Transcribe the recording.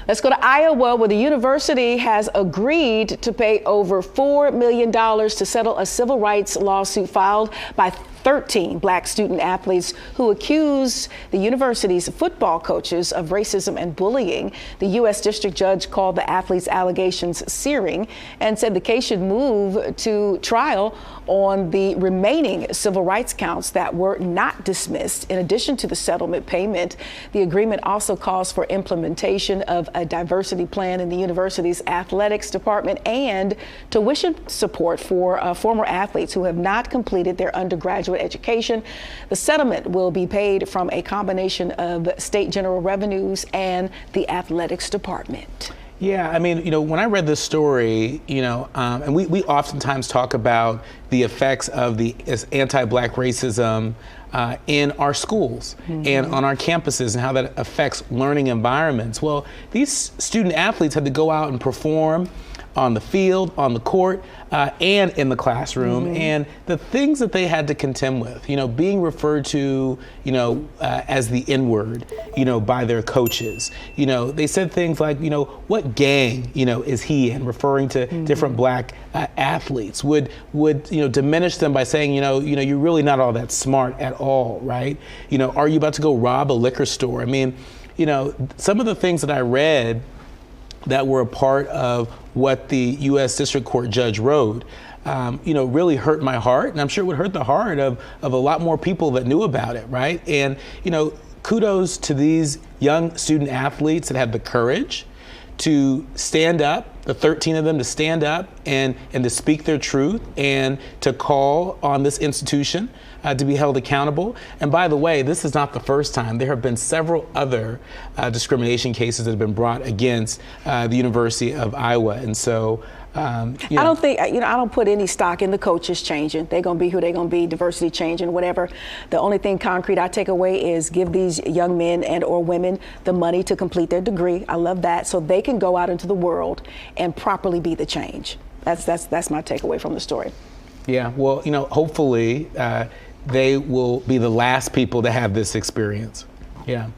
Let's go to Iowa, where the university has agreed to pay over $4 million to settle a civil rights lawsuit filed by 13 black student athletes who accused the university's football coaches of racism and bullying. The U.S. district judge called the athletes' allegations searing and said the case should move to trial on the remaining civil rights counts that were not dismissed. In addition to the settlement payment, the agreement also calls for implementation of a diversity plan in the university's athletics department and tuition support for former athletes who have not completed their undergraduate education. The settlement will be paid from a combination of state general revenues and the athletics department. Yeah, I mean, when I read this story, and we oftentimes talk about the effects of the anti-black racism in our schools and on our campuses and how that affects learning environments. Well, these student athletes had to go out and perform on the field, on the court, and in the classroom, and the things that they had to contend with, being referred to, as the N-word, by their coaches. They said things like, what gang, is he in, referring to different black athletes, would diminish them by saying, you're really not all that smart at all, right? Are you about to go rob a liquor store? I mean, some of the things that I read that were a part of what the U.S. District Court judge wrote, really hurt my heart, and I'm sure it would hurt the heart of a lot more people that knew about it, right? And, kudos to these young student athletes that had the courage to stand up, the 13 of them to stand up and to speak their truth and to call on this institution to be held accountable. And by the way, this is not the first time. There have been several other discrimination cases that have been brought against the University of Iowa. And so, I don't think, I don't put any stock in the coaches changing. They're going to be who they're going to be, diversity changing, whatever. The only thing concrete I take away is give these young men and or women the money to complete their degree. I love that. So they can go out into the world and properly be the change. That's my takeaway from the story. Yeah, well, hopefully they will be the last people to have this experience. Yeah.